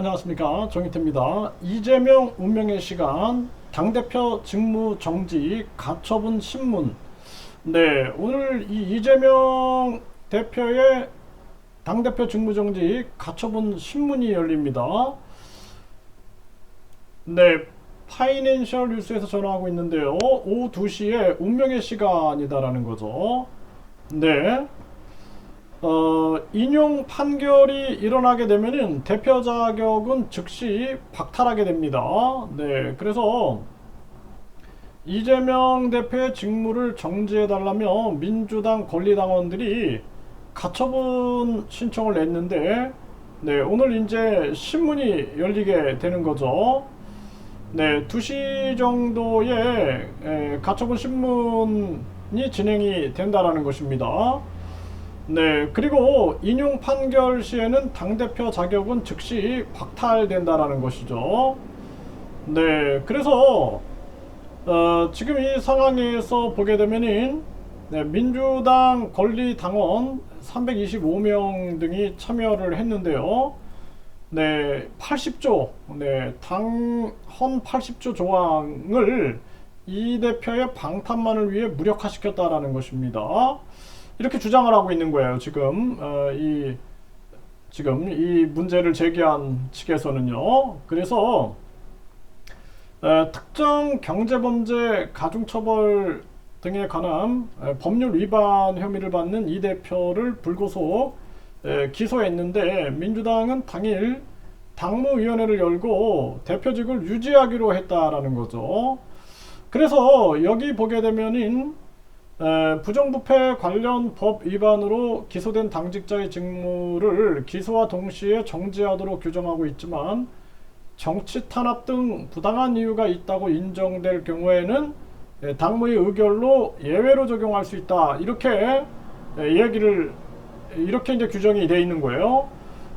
안녕하십니까, 정희태입니다. 이재명 운명의 시간, 당대표 직무 정지 가처분 신문. 네, 오늘 이 이재명 대표의 당대표 직무 정지 가처분 신문이 열립니다. 네, 파이낸셜 뉴스에서 전화하고 있는데요. 오후 2시에 운명의 시간이다라는 거죠. 네. 인용 판결이 일어나게 되면은 대표 자격은 즉시 박탈하게 됩니다. 네, 그래서 이재명 대표의 직무를 정지해달라며 민주당 권리당원들이 가처분 신청을 냈는데, 네, 오늘 이제 신문이 열리게 되는 거죠. 네, 2시 정도에 가처분 신문이 진행이 된다라는 것입니다. 네, 그리고 인용 판결 시에는 당대표 자격은 즉시 박탈된다라는 것이죠. 네, 그래서 지금 이 상황에서 보게 되면은 네, 민주당 권리당원 325명 등이 참여를 했는데요. 네, 80조, 네, 당헌 80조 조항을 이 대표의 방탄만을 위해 무력화시켰다라는 것입니다. 이렇게 주장을 하고 있는 거예요. 지금 이 문제를 제기한 측에서는요. 그래서 특정 경제범죄 가중처벌 등에 관한 법률 위반 혐의를 받는 이 대표를 불구속 기소했는데, 민주당은 당일 당무위원회를 열고 대표직을 유지하기로 했다라는 거죠. 그래서 여기 보게 되면은 부정부패 관련 법 위반으로 기소된 당직자의 직무를 기소와 동시에 정지하도록 규정하고 있지만, 정치 탄압 등 부당한 이유가 있다고 인정될 경우에는 당무의 의결로 예외로 적용할 수 있다, 이렇게 이렇게 이제 규정이 되어 있는 거예요.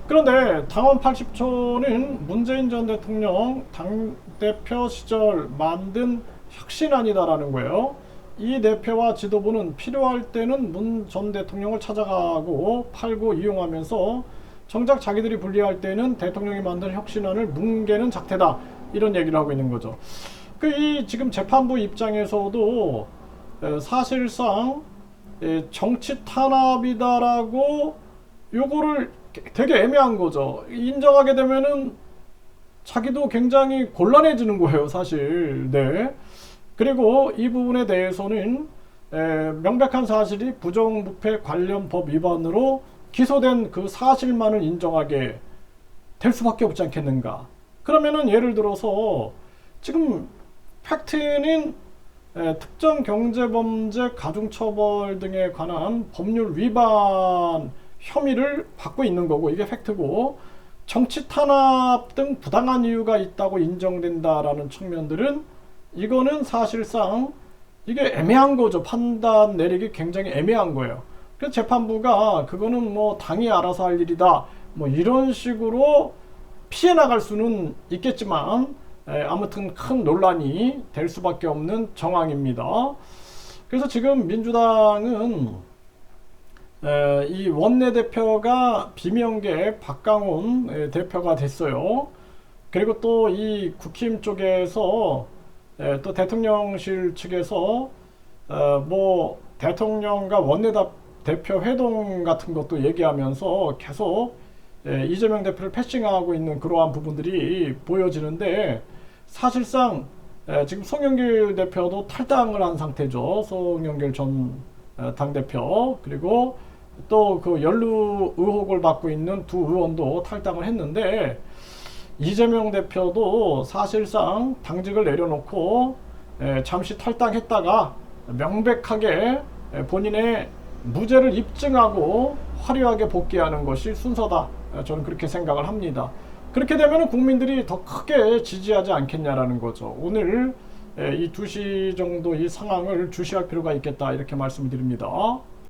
그런데 당헌 80조는 문재인 전 대통령 당대표 시절 만든 혁신안이다라는 거예요. 이 대표와 지도부는 필요할 때는 문 전 대통령을 찾아가고 팔고 이용하면서 정작 자기들이 불리할 때는 대통령이 만든 혁신안을 뭉개는 작태다, 이런 얘기를 하고 있는 거죠. 이 지금 재판부 입장에서도 사실상 정치 탄압이다라고 요거를 되게 애매한 거죠. 인정하게 되면은 자기도 굉장히 곤란해지는 거예요, 사실. 네. 그리고 이 부분에 대해서는 명백한 사실이 부정부패 관련 법 위반으로 기소된 그 사실만을 인정하게 될 수밖에 없지 않겠는가. 그러면은 예를 들어서 지금 팩트는 특정 경제범죄 가중처벌 등에 관한 법률 위반 혐의를 받고 있는 거고, 이게 팩트고, 정치 탄압 등 부당한 이유가 있다고 인정된다라는 측면들은, 이거는 사실상 이게 애매한 거죠. 판단 내리기 굉장히 애매한 거예요. 그래서 재판부가 그거는 뭐 당이 알아서 할 일이다, 뭐 이런 식으로 피해 나갈 수는 있겠지만, 아무튼 큰 논란이 될 수밖에 없는 정황입니다. 그래서 지금 민주당은 이 원내대표가 비명계 박강훈 대표가 됐어요. 그리고 또 이 국힘 쪽에서 또 대통령실 측에서 뭐 대통령과 원내대표 회동 같은 것도 얘기하면서 계속 이재명 대표를 패싱하고 있는 그러한 부분들이 보여지는데, 사실상 지금 송영길 대표도 탈당을 한 상태죠. 송영길 전 당대표, 그리고 또 그 연루 의혹을 받고 있는 두 의원도 탈당을 했는데, 이재명 대표도 사실상 당직을 내려놓고 잠시 탈당했다가 명백하게 본인의 무죄를 입증하고 화려하게 복귀하는 것이 순서다, 저는 그렇게 생각을 합니다. 그렇게 되면 국민들이 더 크게 지지하지 않겠냐라는 거죠. 오늘 이 2시 정도 이 상황을 주시할 필요가 있겠다, 이렇게 말씀드립니다.